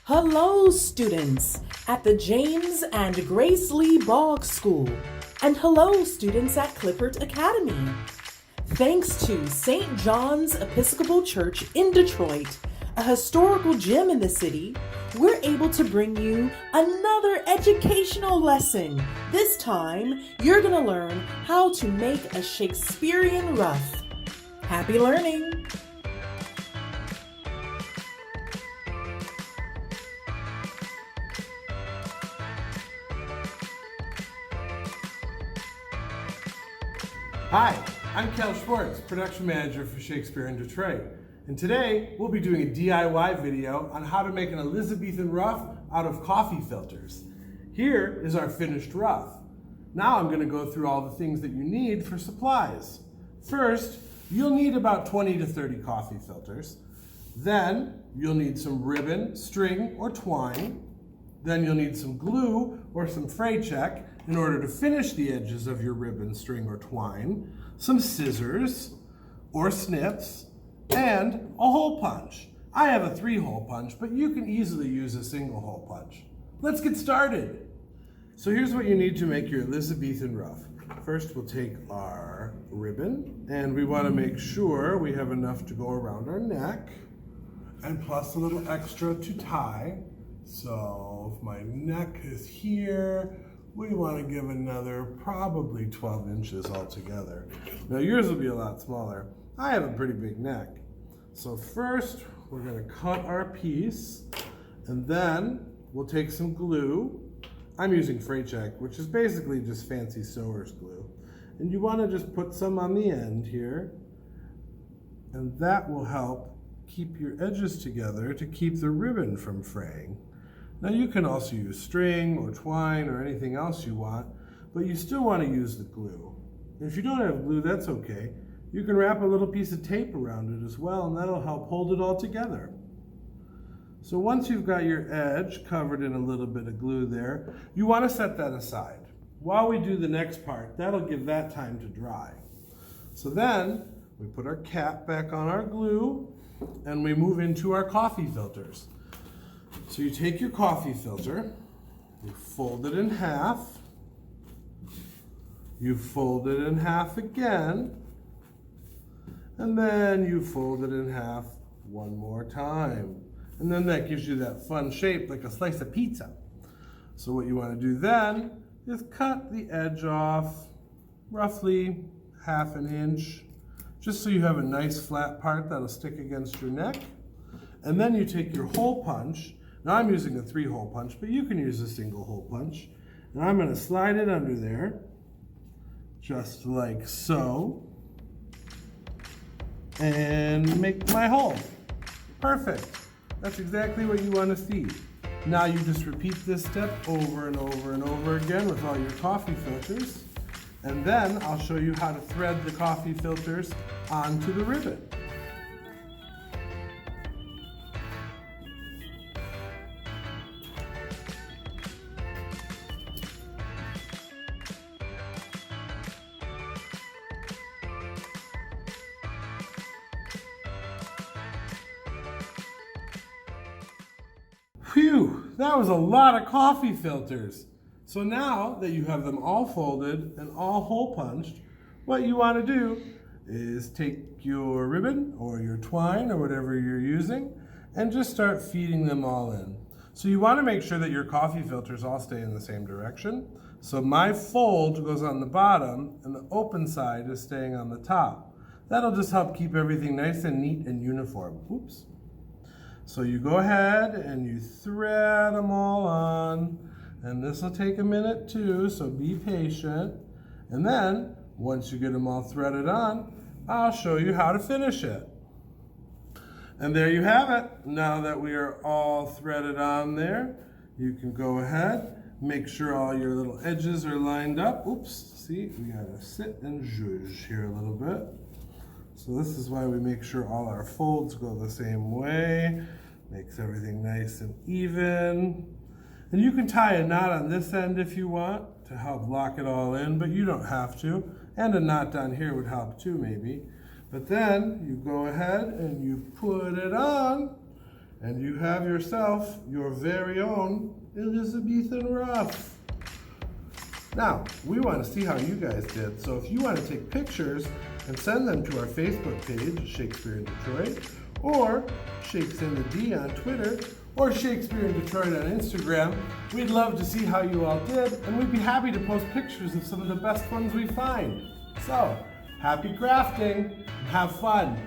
Hello, students at the James and Grace Lee Boggs School, and hello, students at Clippert Academy. Thanks to St. John's Episcopal Church in Detroit, a historical gem in the city, we're able to bring you another educational lesson. This time, you're going to learn how to make a Shakespearean ruff. Happy learning! Hi, I'm Kel Schwartz, production manager for Shakespeare in Detroit. And today, we'll be doing a DIY video on how to make an Elizabethan ruff out of coffee filters. Here is our finished ruff. Now I'm going to go through all the things that you need for supplies. First, you'll need about 20 to 30 coffee filters. Then, you'll need some ribbon, string, or twine. Then you'll need some glue or some fray check in order to finish the edges of your ribbon, string, or twine, some scissors or snips, and a hole punch. I have a 3-hole punch, but you can easily use a single hole punch. Let's get started. So here's what you need to make your Elizabethan ruff. First, we'll take our ribbon, and we want to make sure we have enough to go around our neck, and plus a little extra to tie. So if my neck is here, we want to give another probably 12 inches altogether. Now yours will be a lot smaller. I have a pretty big neck. So first we're going to cut our piece, and then we'll take some glue. I'm using fray check, which is basically just fancy sewer's glue. And you want to just put some on the end here, and that will help keep your edges together to keep the ribbon from fraying. Now you can also use string or twine or anything else you want, but you still want to use the glue. If you don't have glue, that's okay. You can wrap a little piece of tape around it as well, and that'll help hold it all together. So once you've got your edge covered in a little bit of glue there, you want to set that aside. While we do the next part, that'll give that time to dry. So then we put our cap back on our glue, and we move into our coffee filters. So you take your coffee filter, you fold it in half, you fold it in half again, and then you fold it in half one more time. And then that gives you that fun shape like a slice of pizza. So what you want to do then is cut the edge off roughly 1/2 inch, just so you have a nice flat part that'll stick against your neck. And then you take your hole punch. Now I'm using a 3-hole punch, but you can use a single hole punch. And I'm going to slide it under there, just like so, and make my hole. Perfect. That's exactly what you want to see. Now you just repeat this step over and over and over again with all your coffee filters. And then I'll show you how to thread the coffee filters onto the ribbon. Phew, that was a lot of coffee filters. So now that you have them all folded and all hole punched, what you want to do is take your ribbon or your twine or whatever you're using and just start feeding them all in. So you want to make sure that your coffee filters all stay in the same direction. So my fold goes on the bottom and the open side is staying on the top. That'll just help keep everything nice and neat and uniform. Oops. So you go ahead and you thread them all on, and this will take a minute too, so be patient. And then, once you get them all threaded on, I'll show you how to finish it. And there you have it. Now that we are all threaded on there, you can go ahead, make sure all your little edges are lined up. Oops, see, we gotta sit and zhuzh here a little bit. So this is why we make sure all our folds go the same way. Makes everything nice and even. And you can tie a knot on this end if you want to help lock it all in, but you don't have to. And a knot down here would help too maybe. But then you go ahead and you put it on, And you have yourself your very own Elizabethan Ruff. Now, we want to see how you guys did, so if you want to take pictures and send them to our Facebook page, Shakespeare in Detroit, or Shakes in the D on Twitter, or Shakespeare in Detroit on Instagram, we'd love to see how you all did, and we'd be happy to post pictures of some of the best ones we find. So, happy crafting, and have fun.